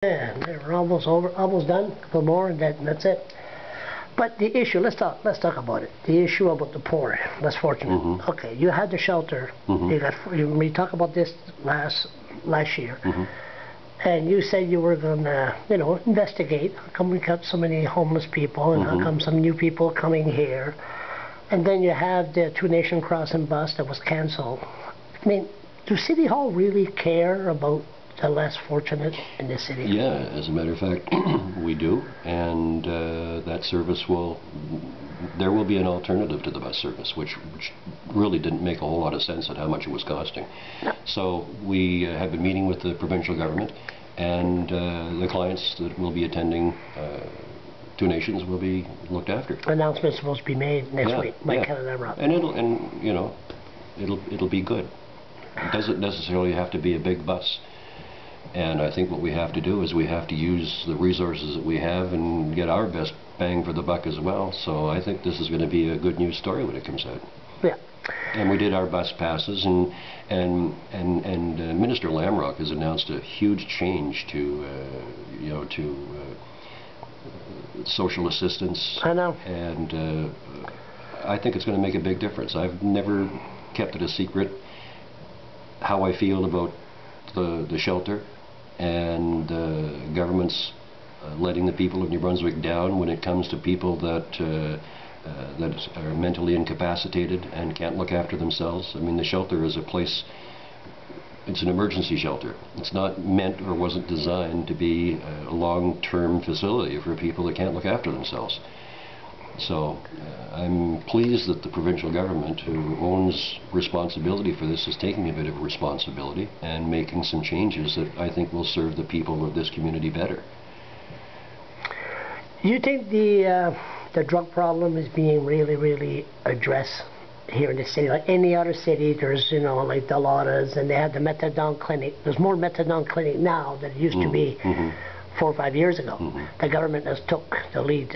Yeah, we're almost over, almost done. A couple more, and that's it. But the issue, let's talk about it. The issue about the poor, less fortunate. Mm-hmm. Okay, you had the shelter. Mm-hmm. We talked about this last year, Mm-hmm. and you said you were gonna, investigate how come we got so many homeless people, and Mm-hmm. how come some new people coming here, and then you have the Two Nation Crossing bus that was canceled. I mean, do City Hall really care about the less fortunate in the city? Yeah, as a matter of fact, we do, and that service there will be an alternative to the bus service, which really didn't make a whole lot of sense at how much it was costing. No. So we have been meeting with the provincial government, and the clients that will be attending Two Nations will be looked after. Announcement's supposed to be made next week by Canada Rock. And it'll be good. It doesn't necessarily have to be a big bus. And I think what we have to do is we have to use the resources that we have and get our best bang for the buck as well. So I think this is going to be a good news story when it comes out. Yeah. And we did our bus passes, and Minister Lamrock has announced a huge change to social assistance. I know. And I think it's going to make a big difference. I've never kept it a secret how I feel about the shelter and governments letting the people of New Brunswick down when it comes to people that are mentally incapacitated and can't look after themselves. I mean, the shelter is a place, it's an emergency shelter. It's not meant or wasn't designed to be a long-term facility for people that can't look after themselves. So I'm pleased that the provincial government, who owns responsibility for this, is taking a bit of responsibility and making some changes that I think will serve the people of this community better. Do you think the drug problem is being really addressed here in the city? Like any other city, there's, like Delauda's, and they had the methadone clinic. There's more methadone clinic now than it used to be. Mm-hmm. 4 or 5 years ago. Mm-hmm. The government has took the lead,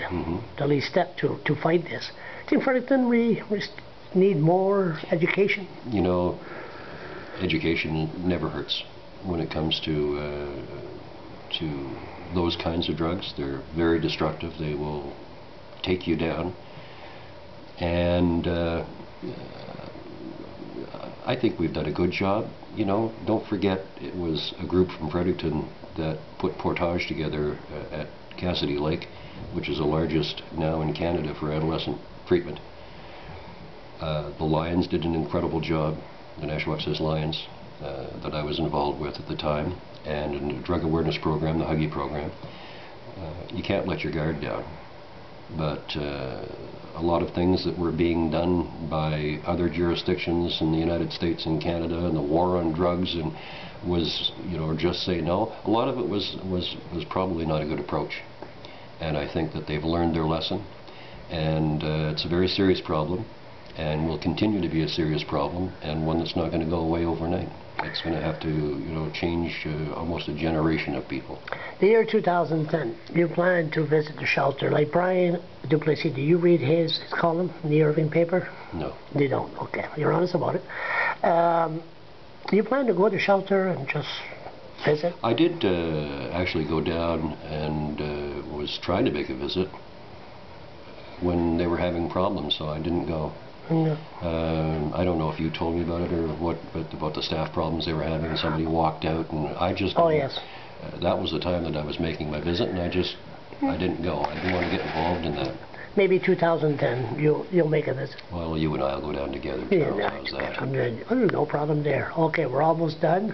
the lead step to fight this. I think Fredericton, we need more education. Education never hurts when it comes to those kinds of drugs. They're very destructive. They will take you down. And I think we've done a good job. Don't forget it was a group from Fredericton that put Portage together at Cassidy Lake, which is the largest now in Canada for adolescent treatment. The Lions did an incredible job, the National Access Lions, that I was involved with at the time, and in the drug awareness program, the Huggy program. You can't let your guard down. But a lot of things that were being done by other jurisdictions in the United States and Canada, and the war on drugs, and was, or just say no, a lot of it was probably not a good approach. And I think that they've learned their lesson, and it's a very serious problem, and will continue to be a serious problem, and one that's not going to go away overnight. It's going to have to, change almost a generation of people. The year 2010, you plan to visit the shelter. Like Brian Duplessis, do you read his column in the Irving paper? No. You don't? Okay. You're honest about it. Do you plan to go to the shelter and just visit? I did actually go down and was trying to make a visit when they were having problems, so I didn't go. Yeah. I don't know if you told me about it or what, but about the staff problems they were having. Somebody walked out, and I just... Oh, yes. That was the time that I was making my visit, and I didn't go. I didn't want to get involved in that. Maybe 2010, you'll make a visit. Well, you and I will go down together, Charles. Yeah, How's that? No problem there. Okay, we're almost done.